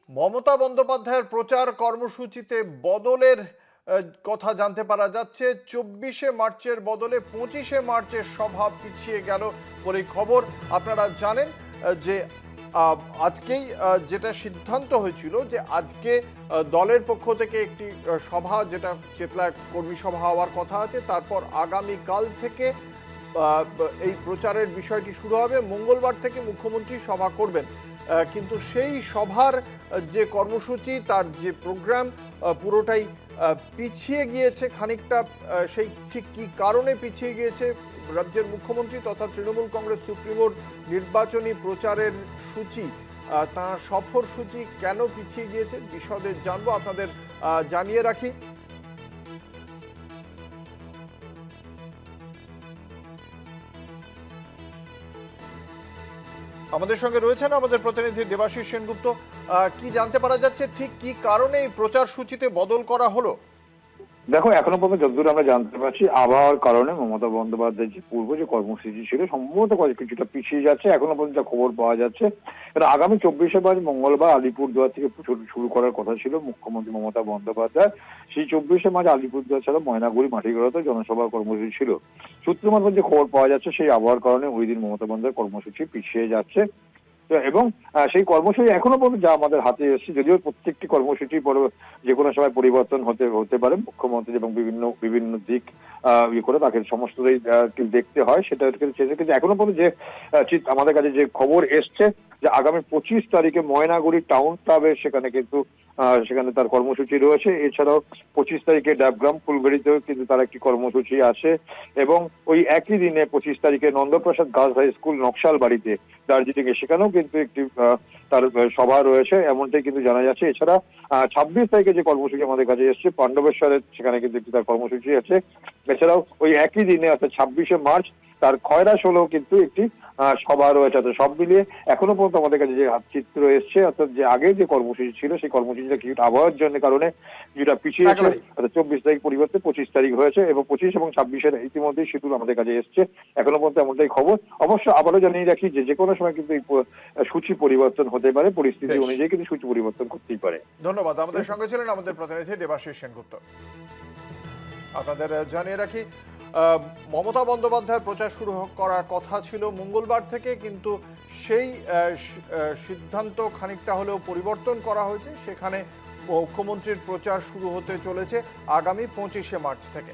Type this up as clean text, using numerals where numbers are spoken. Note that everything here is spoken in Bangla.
মমতা বন্দ্যোপাধ্যায়ের প্রচার কর্মসূচিতে বদলের কথা জানতে পারা যাচ্ছে। 24শে মার্চের বদলে 25শে মার্চের সভা পিছিয়ে গেল বলে খবর। আপনারা জানেন যে আজকেই যেটা সিদ্ধান্ত হয়েছিল যে আজকে দলের পক্ষ থেকে একটি সভা, যেটা চেতলায় কর্মী সভা হওয়ার কথা আছে, তারপর আগামীকাল থেকে এই প্রচারের বিষয়টি শুরু হবে। মঙ্গলবার থেকে মুখ্যমন্ত্রী সভা করবেন, কিন্তু সেই সভার যে কর্মসূচি, তার যে প্রোগ্রাম, পুরোটাই পিছিয়ে গিয়েছে খানিকটা। সেই ঠিক কী কারণে পিছিয়ে গিয়েছে, রাজ্যের মুখ্যমন্ত্রী তথা তৃণমূল কংগ্রেস সুপ্রিমোর নির্বাচনী প্রচারের সূচি, তাঁর সফর সূচি কেন পিছিয়ে গিয়েছে, বিশদে জানবো। আপনাদের জানিয়ে রাখি, আমাদের সঙ্গে রয়েছেন আমাদের প্রতিনিধি দেবাশিস সেনগুপ্ত। কি জানতে পারা যাচ্ছে, ঠিক কি কারণে এই প্রচার সূচিতে বদল করা হলো? দেখো, এখনো পর্যন্ত যতদূর আমরা জানতে পারছি, আবহাওয়ার কারণে মমতা বন্দ্যোপাধ্যায়ের যে পূর্ব যে কর্মসূচি ছিল সম্ভবত কিছুটা পিছিয়ে যাচ্ছে। এখনো পর্যন্ত খবর পাওয়া যাচ্ছে, কারণ আগামী 24শে মার্চ মঙ্গলবার আলিপুরদুয়ার থেকে শুরু করার কথা ছিল মুখ্যমন্ত্রী মমতা বন্দ্যোপাধ্যায়। সেই 24শে মার্চ আলিপুরদুয়ার ছাড়া ময়নাগুড়ি মাটিগড়াতে জনসভা কর্মসূচি ছিল। সূত্র মারফত যে খবর পাওয়া যাচ্ছে, সেই আবহাওয়ার কারণে ওই দিন মমতা বন্দ্যোপাধ্যায়ের কর্মসূচি পিছিয়ে যাচ্ছে। এবং সেই কর্মসূচি এখনো পর্যন্ত যা আমাদের হাতে এসেছে, যদিও প্রত্যেকটি কর্মসূচি যে কোনো সময় পরিবর্তন হতে পারে, মুখ্যমন্ত্রী এবং বিভিন্ন দিক করে তাকে সমস্তটাই দেখতে হয়, সেটা কিন্তু এখনো পর্যন্ত যে আমাদের কাছে যে খবর এসছে যে আগামী 25 তারিখে ময়নাগুড়ি টাউন ক্লাবে সেখানে তার কর্মসূচি রয়েছে। এছাড়াও 25 তারিখে ডাবগ্রাম ফুলবাড়িতেও কিন্তু তার একটি কর্মসূচি আছে, এবং ওই একই দিনে 25 তারিখে নন্দপ্রসাদ গার্লস হাই স্কুল নকশাল বাড়িতে দার্জিলিং এ সেখানেও কিন্তু একটি তার সভা রয়েছে, এমনটাই কিন্তু জানা যাচ্ছে। এছাড়া 26 তারিখে যে কর্মসূচি আমাদের কাছে এসছে পাণ্ডবেশ্বরের, সেখানে কিন্তু একটি তার কর্মসূচি আছে। এছাড়াও ওই একই দিনে অর্থাৎ 26শে মার্চ তার খয়রাশোলেও কিন্তু একটি সভা রয়েছে। সব মিলিয়ে এখনো পর্যন্ত আমাদের কাছে যে চিত্র এসছে, অর্থাৎ যে আগে যে কর্মসূচি ছিল সেই কর্মসূচিটা কিছুটা আবহাওয়ার জন্য কারণে কিছুটা পিছিয়েছে। অর্থাৎ 24 তারিখ পরিবর্তে 25 তারিখ হয়েছে, এবং 25 এবং 26-এর ইতিমধ্যেই শিডিউল আমাদের কাছে এসছে। এখনো পর্যন্ত এমনটাই খবর। অবশ্য আবারও জানিয়ে রাখি যে কোনো সময় কিন্তু এই সূচি পরিবর্তন হতে পারে, পরিস্থিতি অনুযায়ী কিন্তু সূচি পরিবর্তন করতেই পারে। ধন্যবাদ। আমাদের সঙ্গে ছিলেন আমাদের প্রতিনিধি দেবাশিস সেনগুপ্ত। আপনাদের জানিয়ে রাখি, মমতা বন্দ্যোপাধ্যায়ের প্রচার শুরু করার কথা ছিল মঙ্গলবার থেকে, কিন্তু সেই সিদ্ধান্ত খানিকটা হলেও পরিবর্তন করা হয়েছে। সেখানে মুখ্যমন্ত্রীর প্রচার শুরু হতে চলেছে আগামী 25শে মার্চ থেকে।